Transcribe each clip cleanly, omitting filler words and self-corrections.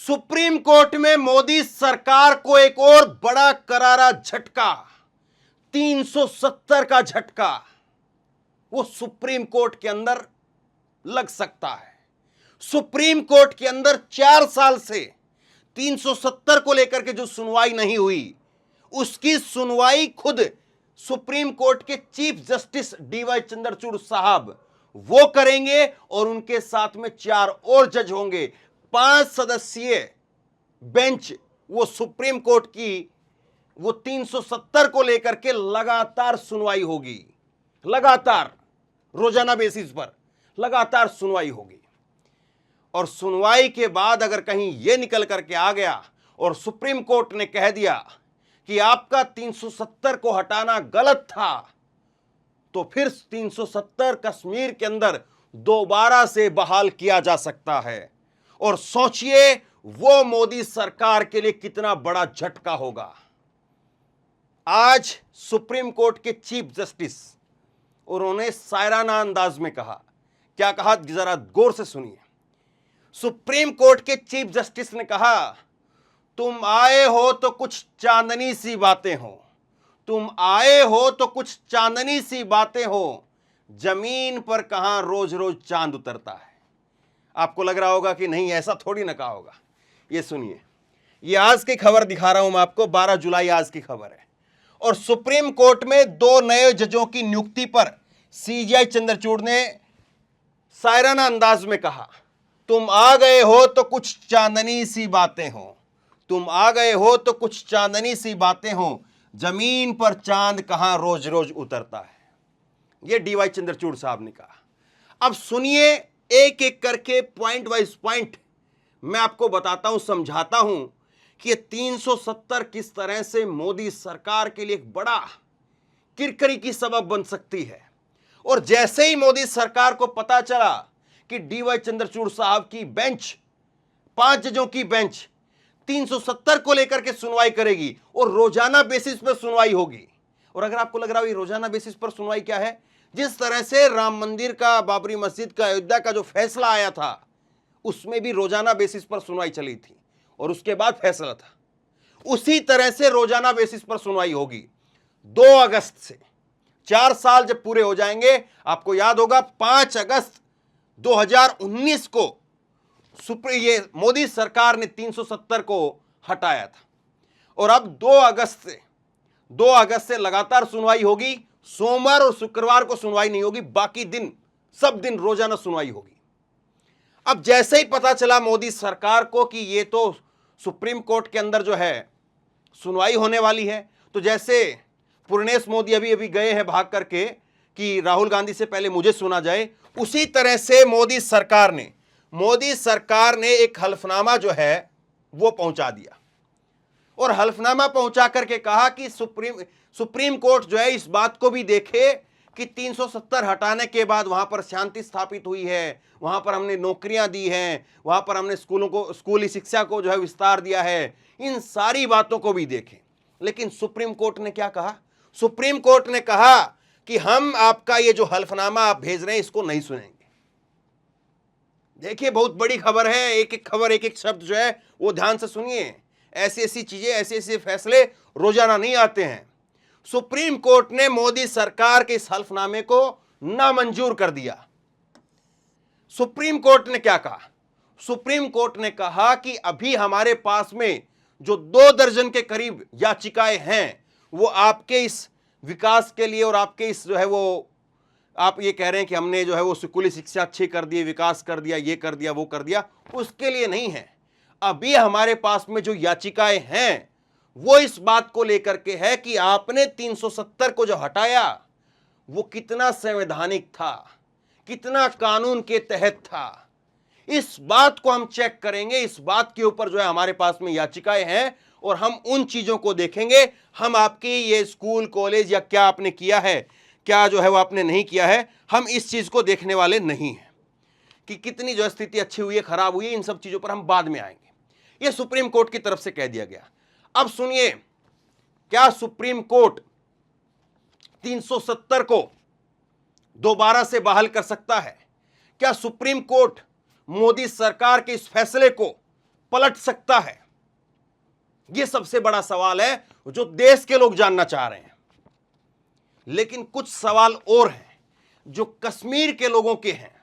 Supreme court में मोदी सरकार को एक और बड़ा करारा झटका, 370 का झटका वो सुप्रीम कोर्ट के अंदर लग सकता है। सुप्रीम कोर्ट के अंदर 4 साल से 370 को लेकर के जो सुनवाई नहीं हुई, उसकी सुनवाई खुद सुप्रीम कोर्ट के चीफ जस्टिस डीवाई चंद्रचूड़ साहब वो करेंगे और उनके साथ में 4 और जज होंगे। 5 सदस्यीय बेंच वो सुप्रीम कोर्ट की वो 370 को लेकर के लगातार सुनवाई होगी, लगातार रोजाना बेसिस पर लगातार सुनवाई होगी। और सुनवाई के बाद अगर कहीं यह निकल करके आ गया और सुप्रीम कोर्ट ने कह दिया कि आपका 370 को हटाना गलत था, तो फिर 370 कश्मीर के अंदर दोबारा से बहाल किया जा सकता है। और सोचिए वो मोदी सरकार के लिए कितना बड़ा झटका होगा। आज सुप्रीम कोर्ट के चीफ जस्टिस उन्होंने शायराना अंदाज में कहा, क्या कहा जरा गौर से सुनिए। सुप्रीम कोर्ट के चीफ जस्टिस ने कहा, तुम आए हो तो कुछ चांदनी सी बातें हो, तुम आए हो तो कुछ चांदनी सी बातें हो, जमीन पर कहां रोज रोज चांद उतरता है। आपको लग रहा होगा कि नहीं, ऐसा थोड़ी ना कहा होगा। ये सुनिए, ये आज की खबर दिखा रहा हूं मैं आपको, 12 जुलाई आज की खबर है। और सुप्रीम कोर्ट में 2 नए जजों की नियुक्ति पर सीजीआई चंद्रचूड़ ने शायराना अंदाज में कहा, तुम आ गए हो तो कुछ चांदनी सी बातें हो, तुम आ गए हो तो कुछ चांदनी सी बातें हो, जमीन पर चांद कहां रोज रोज उतरता है। यह डीवाई चंद्रचूड़ साहब ने कहा। अब सुनिए, एक एक करके पॉइंट वाइज पॉइंट मैं आपको बताता हूं, समझाता हूं कि ये 370 किस तरह से मोदी सरकार के लिए एक बड़ा किरकिरी की सबब बन सकती है। और जैसे ही मोदी सरकार को पता चला कि डीवाई चंद्रचूड़ साहब की बेंच, 5 जजों की बेंच 370 को लेकर के सुनवाई करेगी और रोजाना बेसिस पर सुनवाई होगी। और अगर आपको लग रहा हो ये रोजाना बेसिस पर सुनवाई क्या है, जिस तरह से राम मंदिर का, बाबरी मस्जिद का, अयोध्या का जो फैसला आया था, उसमें भी रोजाना बेसिस पर सुनवाई चली थी और उसके बाद फैसला था, उसी तरह से रोजाना बेसिस पर सुनवाई होगी 2 अगस्त से। 4 साल जब पूरे हो जाएंगे, आपको याद होगा 5 अगस्त 2019 को ये मोदी सरकार ने 370 को हटाया था। और अब 2 अगस्त से लगातार सुनवाई होगी। सोमवार और शुक्रवार को सुनवाई नहीं होगी, बाकी दिन सब दिन रोजाना सुनवाई होगी। अब जैसे ही पता चला मोदी सरकार को कि ये तो सुप्रीम कोर्ट के अंदर जो है सुनवाई होने वाली है, तो जैसे पूर्णेश मोदी अभी अभी गए हैं भाग करके कि राहुल गांधी से पहले मुझे सुना जाए, उसी तरह से मोदी सरकार ने एक हल्फनामा जो है वो पहुंचा दिया। और हल्फनामा पहुंचा करके कहा कि सुप्रीम कोर्ट जो है इस बात को भी देखे कि 370 हटाने के बाद वहां पर शांति स्थापित हुई है, वहां पर हमने नौकरियां दी हैं, वहां पर हमने स्कूली शिक्षा को जो है विस्तार दिया है, इन सारी बातों को भी देखें। लेकिन सुप्रीम कोर्ट ने क्या कहा? सुप्रीम कोर्ट ने कहा कि हम आपका ये जो हल्फनामा आप भेज रहे हैं इसको नहीं सुनेंगे। देखिए, बहुत बड़ी खबर है, एक एक खबर, एक एक शब्द जो है वो ध्यान से सुनिए। ऐसी ऐसी चीजें, ऐसे ऐसे फैसले रोजाना नहीं आते हैं। सुप्रीम कोर्ट ने मोदी सरकार के इस हल्फनामे को नामंजूर कर दिया। सुप्रीम कोर्ट ने क्या कहा? सुप्रीम कोर्ट ने कहा कि अभी हमारे पास में जो 2 दर्जन के करीब याचिकाएं हैं, वो आपके इस विकास के लिए और आपके इस जो है वो आप ये कह रहे हैं कि हमने जो है वो स्कूली शिक्षा अच्छी कर दी, विकास कर दिया, ये कर दिया, वो कर दिया, उसके लिए नहीं है। अभी हमारे पास में जो याचिकाएं हैं वो इस बात को लेकर के है कि आपने 370 को जो हटाया वो कितना संवैधानिक था, कितना कानून के तहत था। इस बात को हम चेक करेंगे, इस बात के ऊपर जो है हमारे पास में याचिकाएं हैं और हम उन चीजों को देखेंगे। हम आपकी ये स्कूल, कॉलेज या क्या आपने किया है, क्या जो है वो आपने नहीं किया है, हम इस चीज को देखने वाले नहीं हैं कि कितनी जो स्थिति अच्छी हुई है, खराब हुई है, इन सब चीजों पर हम बाद में आएंगे। ये सुप्रीम कोर्ट की तरफ से कह दिया गया। अब सुनिए, क्या सुप्रीम कोर्ट 370 को दोबारा से बहाल कर सकता है? क्या सुप्रीम कोर्ट मोदी सरकार के इस फैसले को पलट सकता है? यह सबसे बड़ा सवाल है जो देश के लोग जानना चाह रहे हैं। लेकिन कुछ सवाल और हैं जो कश्मीर के लोगों के हैं,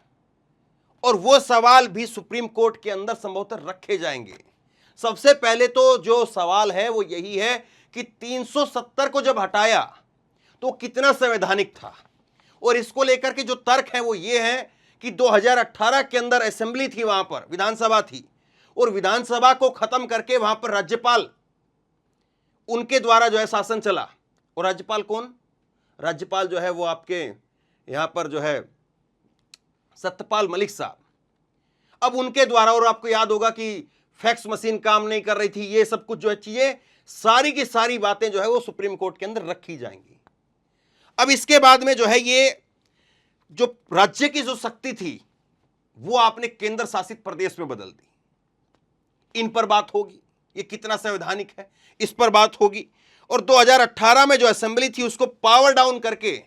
और वो सवाल भी सुप्रीम कोर्ट के अंदर संभवतः रखे जाएंगे। सबसे पहले तो जो सवाल है वो यही है कि 370 को जब हटाया तो कितना संवैधानिक था, और इसको लेकर के जो तर्क है वो ये है कि 2018 के अंदर असेंबली थी, वहां पर विधानसभा थी, और विधानसभा को खत्म करके वहां पर राज्यपाल, उनके द्वारा जो है शासन चला। और राज्यपाल कौन? राज्यपाल जो है वो आपके यहां पर जो है सत्यपाल मलिक साहब। अब उनके द्वारा, और आपको याद होगा कि फैक्स मशीन काम नहीं कर रही थी, ये सब कुछ जो है चीजें, सारी की सारी बातें जो है वो सुप्रीम कोर्ट के अंदर रखी जाएंगी। अब इसके बाद में जो है ये जो राज्य की जो शक्ति थी वो आपने केंद्र शासित प्रदेश में बदल दी। इन पर बात होगी, ये कितना संवैधानिक है इस पर बात होगी। और 2018 में जो असेंबली थी उसको पावर डाउन करके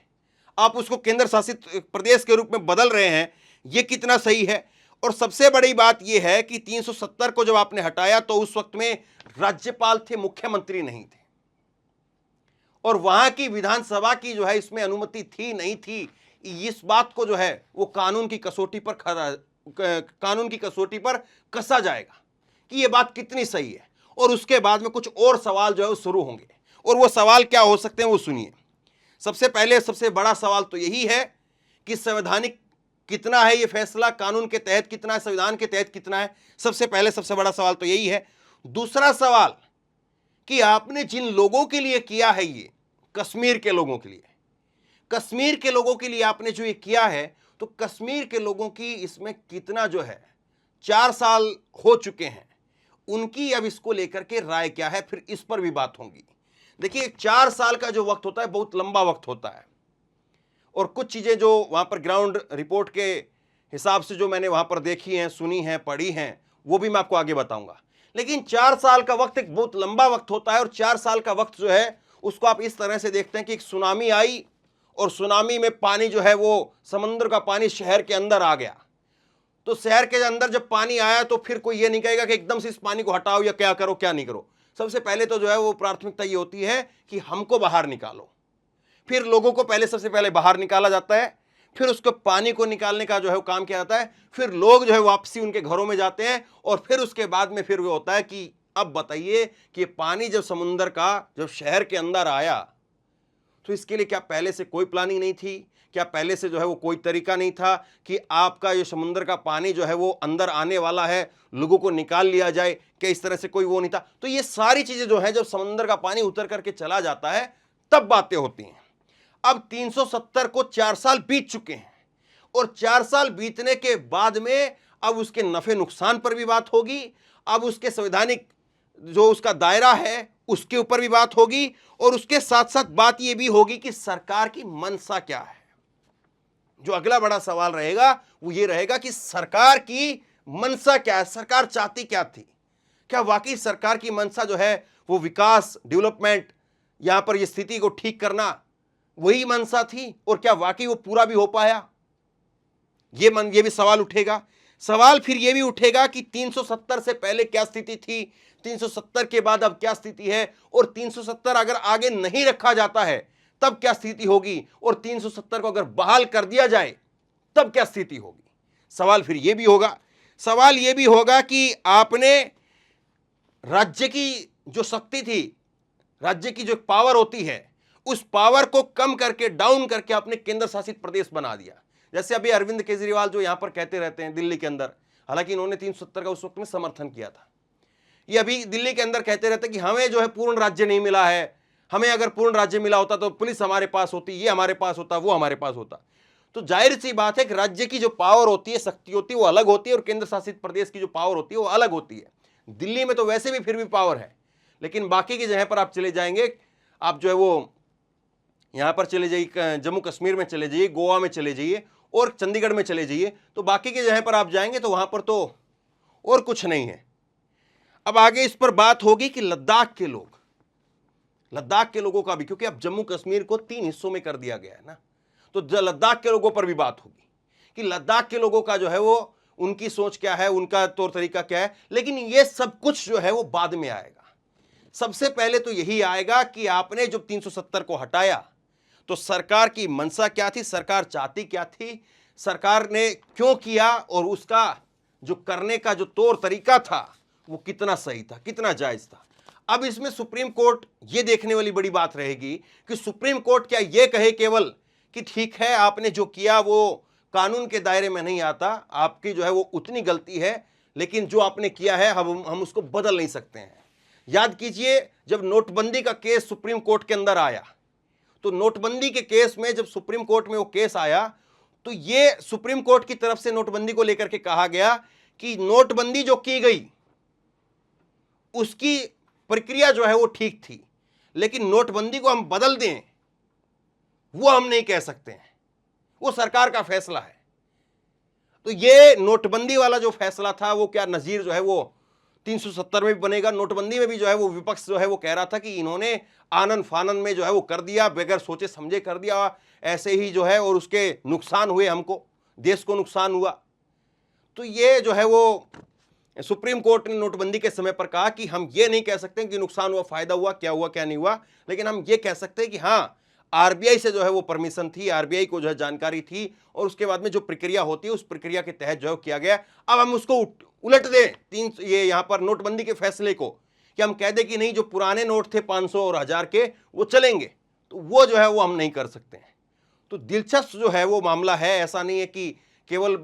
आप उसको केंद्र शासित प्रदेश के रूप में बदल रहे हैं, ये कितना सही है। और सबसे बड़ी बात यह है कि 370 को जब आपने हटाया तो उस वक्त में राज्यपाल थे, मुख्यमंत्री नहीं थे, और वहां की विधानसभा की जो है इसमें अनुमति थी नहीं थी। इस बात को जो है वो कानून की कसौटी पर कसा जाएगा कि ये बात कितनी सही है। और उसके बाद में कुछ और सवाल जो है वो शुरू होंगे, और वो सवाल क्या हो सकते हैं वो सुनिए। सबसे पहले सबसे बड़ा सवाल तो यही है कि संवैधानिक कितना है ये फैसला, कानून के तहत कितना है, संविधान के तहत कितना है। सबसे पहले सबसे बड़ा सवाल तो यही है। दूसरा सवाल कि आपने जिन लोगों के लिए किया है, ये कश्मीर के लोगों के लिए, कश्मीर के लोगों के लिए आपने जो ये किया है, तो कश्मीर के लोगों की इसमें कितना जो है 4 साल हो चुके हैं, उनकी अब इसको लेकर के राय क्या है, फिर इस पर भी बात होगी। देखिए 4 साल का जो वक्त होता है बहुत लंबा वक्त होता है, और कुछ चीज़ें जो वहाँ पर ग्राउंड रिपोर्ट के हिसाब से जो मैंने वहाँ पर देखी हैं, सुनी हैं, पढ़ी हैं, वो भी मैं आपको आगे बताऊंगा। लेकिन 4 साल का वक्त एक बहुत लंबा वक्त होता है, और 4 साल का वक्त जो है उसको आप इस तरह से देखते हैं कि एक सुनामी आई, और सुनामी में पानी जो है वो समुद्र का पानी शहर के अंदर आ गया। तो शहर के अंदर जब पानी आया तो फिर कोई ये नहीं कहेगा कि एकदम से इस पानी को हटाओ या क्या करो क्या नहीं करो। सबसे पहले तो जो है वो प्राथमिकता ये होती है कि हमको बाहर निकालो, फिर लोगों को पहले सबसे पहले बाहर निकाला जाता है, फिर उसको पानी को निकालने का जो है वो काम किया जाता है, फिर लोग जो है वापसी उनके घरों में जाते हैं, और फिर उसके बाद में फिर वो होता है कि अब बताइए कि पानी जब समुंदर का जब शहर के अंदर आया तो इसके लिए क्या पहले से कोई प्लानिंग नहीं थी? क्या पहले से जो है वो कोई तरीका नहीं था कि आपका ये समुद्र का पानी जो है वो अंदर आने वाला है, लोगों को निकाल लिया जाए? क्या इस तरह से कोई वो नहीं था? तो ये सारी चीजें जो है जब समुद्र का पानी उतर करके चला जाता है तब बातें होती हैं। अब 370 को 4 साल बीत चुके हैं, और 4 साल बीतने के बाद में अब उसके नफे नुकसान पर भी बात होगी, अब उसके संवैधानिक जो उसका दायरा है उसके ऊपर भी बात होगी, और उसके साथ साथ बात यह भी होगी कि सरकार की मंशा क्या है। जो अगला बड़ा सवाल रहेगा वो ये रहेगा कि सरकार की मंशा क्या है, सरकार चाहती क्या थी? क्या वाकई सरकार की मंशा जो है वो विकास, डेवलपमेंट, यहां पर ये स्थिति को ठीक करना वही मंशा थी, और क्या वाकई वो पूरा भी हो पाया? ये भी सवाल उठेगा। सवाल फिर ये भी उठेगा कि 370 से पहले क्या स्थिति थी, 370 के बाद अब क्या स्थिति है, और 370 अगर आगे नहीं रखा जाता है तब क्या स्थिति होगी, और 370 को अगर बहाल कर दिया जाए तब क्या स्थिति होगी। सवाल फिर यह भी होगा। सवाल यह भी होगा कि आपने राज्य की जो शक्ति थी, राज्य की जो पावर होती है, उस पावर को कम करके, डाउन करके आपने केंद्र शासित प्रदेश बना दिया। जैसे अभी अरविंद केजरीवाल जो यहां पर कहते रहते हैं दिल्ली के अंदर, हालांकि इन्होंने 370 का उस वक्त में समर्थन किया था, ये अभी दिल्ली के अंदर कहते रहते हैं कि हमें जो है पूर्ण राज्य नहीं मिला है, हमें अगर पूर्ण राज्य मिला होता तो पुलिस हमारे पास होती, ये हमारे पास होता, वो हमारे पास होता। तो जाहिर सी बात है कि राज्य की जो पावर होती है, शक्ति होती है, वो अलग होती है, और केंद्र शासित प्रदेश की जो पावर होती है वो अलग होती है। दिल्ली में तो वैसे भी फिर भी पावर है, लेकिन बाकी की जगह पर आप चले जाएंगे, आप जो है वो यहां पर चले जाइए, जम्मू कश्मीर में चले जाइए, गोवा में चले जाइए, और चंडीगढ़ में चले जाइए, तो बाकी की जगह पर आप जाएंगे तो वहां पर तो और कुछ नहीं है। अब आगे इस पर बात होगी कि लद्दाख के लोगों का भी, क्योंकि अब जम्मू कश्मीर को 3 हिस्सों में कर दिया गया है ना, तो लद्दाख के लोगों पर भी बात होगी कि लद्दाख के लोगों का जो है वो उनकी सोच क्या है, उनका तौर तरीका क्या है, लेकिन ये सब कुछ जो है वो बाद में आएगा। सबसे पहले तो यही आएगा कि आपने जब 370 को हटाया तो सरकार की मंशा क्या थी, सरकार चाहती क्या थी, सरकार ने क्यों किया, और उसका जो करने का जो तौर तरीका था वो कितना सही था, कितना जायज था। अब इसमें सुप्रीम कोर्ट ये देखने वाली बड़ी बात रहेगी कि सुप्रीम कोर्ट क्या ये कहे केवल कि ठीक है आपने जो किया वो कानून के दायरे में नहीं आता, आपकी जो है वो उतनी गलती है, लेकिन जो आपने किया है हम उसको बदल नहीं सकते हैं। याद कीजिए जब नोटबंदी का केस सुप्रीम कोर्ट के अंदर आया, तो नोटबंदी के केस में जब सुप्रीम कोर्ट में वो केस आया तो ये सुप्रीम कोर्ट की तरफ से नोटबंदी को लेकर के कहा गया कि नोटबंदी जो की गई उसकी प्रक्रिया जो है वो ठीक थी, लेकिन नोटबंदी को हम बदल दें वो हम नहीं कह सकते हैं, वो सरकार का फैसला है। तो ये नोटबंदी वाला जो फैसला था वो क्या नजीर जो है वो 370 में भी बनेगा। नोटबंदी में भी जो है वो विपक्ष जो है वो कह रहा था कि इन्होंने आनन फानन में जो है वो कर दिया, बगैर सोचे समझे कर दिया, ऐसे ही जो है, और उसके नुकसान हुए, हमको देश को नुकसान हुआ। तो ये जो है वो सुप्रीम कोर्ट ने नोटबंदी के समय पर कहा कि हम ये नहीं कह सकते कि नुकसान हुआ, फायदा हुआ क्या नहीं हुआ, लेकिन हम ये कह सकते हैं कि हाँ आरबीआई से जो है वो परमिशन थी, आरबीआई को जो है जानकारी थी, और उसके बाद में जो प्रक्रिया होती है उस प्रक्रिया के तहत जो है किया गया। अब हम उसको उलट दें ये यहाँ पर नोटबंदी के फैसले को, कि हम कह दें कि नहीं जो पुराने नोट थे 500 और 1000 के वो चलेंगे, तो वो जो है वो हम नहीं कर सकते हैं। तो दिलचस्प जो है वो मामला है। ऐसा नहीं है कि केवल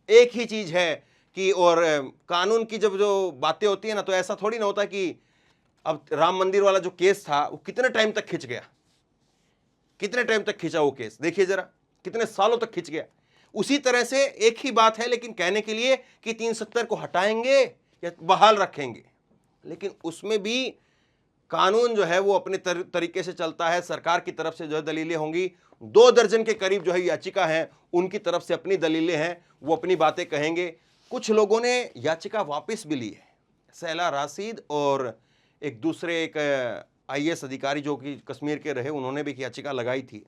एक ही चीज है कि, और कानून की जब जो बातें होती है ना, तो ऐसा थोड़ी ना होता कि अब राम मंदिर वाला जो केस था वो कितने टाइम तक खिंच गया, कितने टाइम तक खिंचा वो केस, देखिए जरा कितने सालों तक खिंच गया। उसी तरह से एक ही बात है, लेकिन कहने के लिए कि 370 को हटाएंगे या बहाल रखेंगे, लेकिन उसमें भी कानून जो है वो अपने तरीके से चलता है। सरकार की तरफ से जो है दलीलें होंगी, 2 दर्जन के करीब जो है याचिका हैं, उनकी तरफ से अपनी दलीलें हैं, वो अपनी बातें कहेंगे। कुछ लोगों ने याचिका वापस भी ली है, सैला राशिद और एक दूसरे एक आईएएस अधिकारी जो कि कश्मीर के रहे, उन्होंने भी याचिका लगाई थी,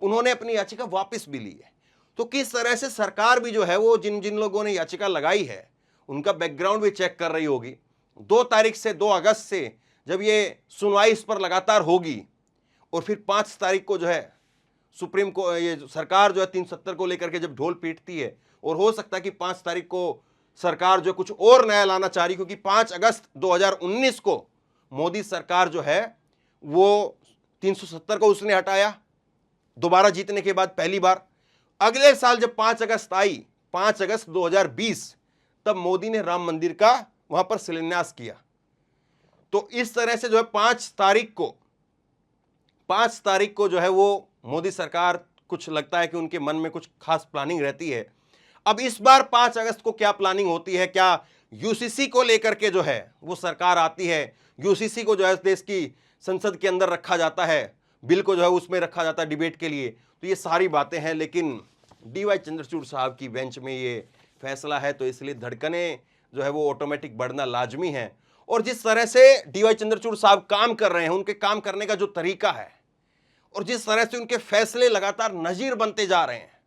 उन्होंने अपनी याचिका वापस भी ली है। तो किस तरह से सरकार भी जो है वो जिन जिन लोगों ने याचिका लगाई है उनका बैकग्राउंड भी चेक कर रही होगी। 2 तारीख से 2 अगस्त से जब ये सुनवाई इस पर लगातार होगी, और फिर 5 तारीख को जो है सुप्रीम को ये सरकार जो है 370 को लेकर के जब ढोल पीटती है, और हो सकता है कि 5 तारीख को सरकार जो कुछ और नया लाना चाह रही, क्योंकि 5 अगस्त 2019 को मोदी सरकार जो है वो 370 को उसने हटाया दोबारा जीतने के बाद पहली बार। अगले साल जब 5 अगस्त आई, 5 अगस्त 2020, तब मोदी ने राम मंदिर का वहां पर शिलान्यास किया। तो इस तरह से जो है 5 तारीख को जो है वो मोदी सरकार, कुछ लगता है कि उनके मन में कुछ खास प्लानिंग रहती है। अब इस बार 5 अगस्त को क्या प्लानिंग होती है, क्या यूसीसी को लेकर के जो है वो सरकार आती है, यूसीसी को जो है देश की संसद के अंदर रखा जाता है, बिल को जो है उसमें रखा जाता है डिबेट के लिए। तो ये सारी बातें हैं, लेकिन डीवाई चंद्रचूड़ साहब की बेंच में ये फैसला है, तो इसलिए धड़कनें जो है वो ऑटोमेटिक बढ़ना लाजमी है। और जिस तरह से डीवाई चंद्रचूड़ साहब काम कर रहे हैं, उनके काम करने का जो तरीका है, और जिस तरह से उनके फैसले लगातार नजीर बनते जा रहे हैं,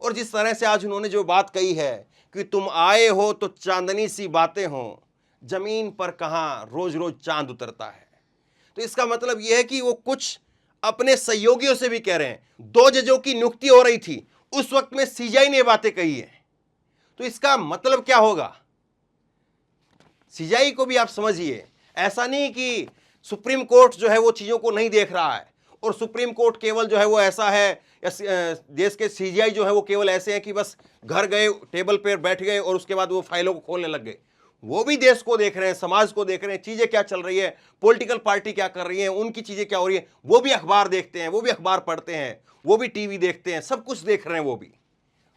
और जिस तरह से आज उन्होंने जो बात कही है कि तुम आए हो तो चांदनी सी बातें हो, जमीन पर कहां रोज रोज चांद उतरता है, तो इसका मतलब यह है कि वो कुछ अपने सहयोगियों से भी कह रहे हैं। 2 जजों की नियुक्ति हो रही थी, उस वक्त में सीजेआई ने बातें कही है, तो इसका मतलब क्या होगा, सीजेआई को भी आप समझिए। ऐसा नहीं कि सुप्रीम कोर्ट जो है वो चीजों को नहीं देख रहा है, और सुप्रीम कोर्ट केवल जो है वो ऐसा है, देश के सीजेआई जो है वो केवल ऐसे हैं कि बस घर गए, टेबल पर बैठ गए और उसके बाद वो फाइलों को खोलने लग गए। वो भी देश को देख रहे हैं, समाज को देख रहे हैं, चीजें क्या चल रही है, पॉलिटिकल पार्टी क्या कर रही है, उनकी चीजें क्या हो रही है, वो भी अखबार देखते हैं, वो भी अखबार पढ़ते हैं, वो भी टीवी देखते हैं, सब कुछ देख रहे हैं वो भी।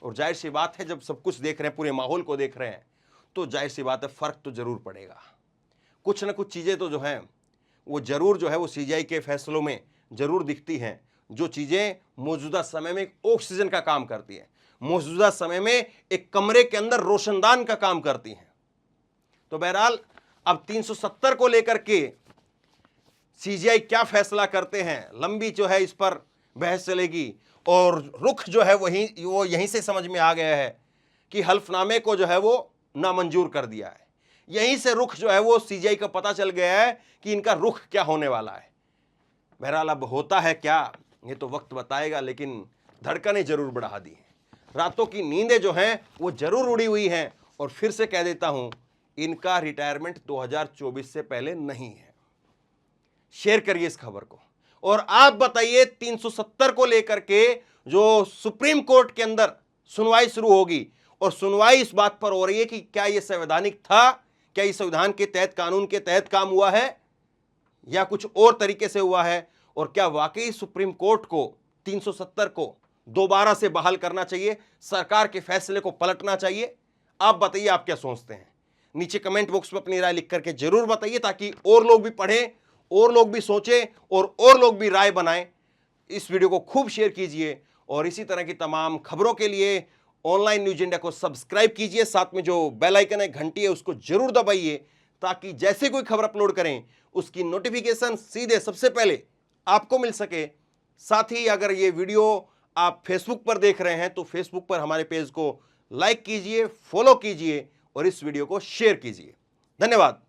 और जाहिर सी बात है जब सब कुछ देख रहे हैं, पूरे माहौल को देख रहे हैं, तो जाहिर सी बात है फर्क तो जरूर पड़ेगा। कुछ ना कुछ चीजें तो जो हैं वो जरूर जो है वो सीजेआई के फैसलों में जरूर दिखती हैं, जो चीजें मौजूदा समय में ऑक्सीजन का काम करती है, मौजूदा समय में एक कमरे के अंदर रोशनदान का काम करती हैं। तो बहरहाल अब 370 को लेकर के सीजेआई क्या फैसला करते हैं, लंबी जो है इस पर बहस चलेगी, और रुख जो है वो यहीं से समझ में आ गया है कि हल्फनामे को जो है वो नामंजूर कर दिया है। यहीं से रुख जो है वो सीजीआई का पता चल गया है कि इनका रुख क्या होने वाला है। बहरहाल अब होता है क्या ये तो वक्त बताएगा, लेकिन धड़कनें जरूर बढ़ा दी हैं, रातों की नींदें जो हैं वो जरूर उड़ी हुई हैं। और फिर से कह देता हूं, इनका रिटायरमेंट 2024 से पहले नहीं है। शेयर करिए इस खबर को और आप बताइए 370 को लेकर के जो सुप्रीम कोर्ट के अंदर सुनवाई शुरू होगी, और सुनवाई इस बात पर हो रही है कि क्या यह संवैधानिक था, क्या यह संविधान के तहत, कानून के तहत काम हुआ है या कुछ और तरीके से हुआ है, और क्या वाकई सुप्रीम कोर्ट को 370 को दोबारा से बहाल करना चाहिए, सरकार के फैसले को पलटना चाहिए। आप बताइए, आप क्या सोचते हैं? नीचे कमेंट बॉक्स में अपनी राय लिख करके जरूर बताइए, ताकि और लोग भी पढ़ें, और लोग भी सोचें और लोग भी राय बनाएं। इस वीडियो को खूब शेयर कीजिए और इसी तरह की तमाम खबरों के लिए ऑनलाइन न्यूज इंडिया को सब्सक्राइब कीजिए। साथ में जो बेल आइकन है, घंटी है, उसको जरूर दबाइए, ताकि जैसे कोई खबर अपलोड करें उसकी नोटिफिकेशन सीधे सबसे पहले आपको मिल सके। साथ ही अगर ये वीडियो आप फेसबुक पर देख रहे हैं तो फेसबुक पर हमारे पेज को लाइक कीजिए, फॉलो कीजिए और इस वीडियो को शेयर कीजिए। धन्यवाद।